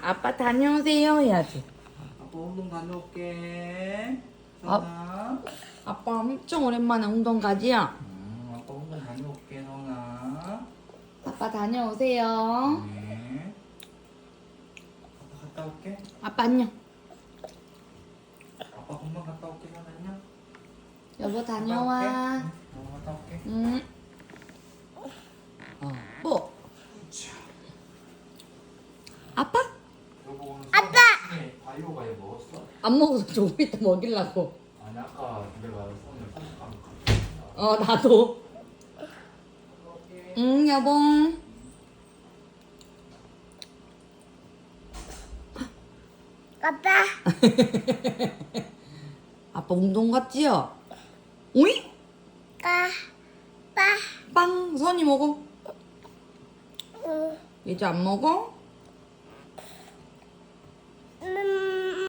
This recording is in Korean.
아빠 다녀오세요 해야지. 아빠 운동 다녀올게. 아. 선아. 아빠 엄청 오랜만에 운동 가지야. 아빠 운동 다녀올게, 선아. 아빠 다녀오세요. 네. 아빠 갔다 올게. 아빠 안녕. 아빠 금방 갔다 올게, 선아 안녕. 여보 갔다 다녀와. 올게. 응, 갔다 올게. 응. 뭐? 아빠? 여보 오늘 아빠! 네, 바이오 과일 먹었어? 안 먹어서 조금 이따 먹이려고. 아니 아까 내가 손을 손가락 나도. 응 여보. 아빠. 아빠 운동 갔지요? 오이? 빠. 빠. 빵 선이 먹어. 응. 이제 안 먹어?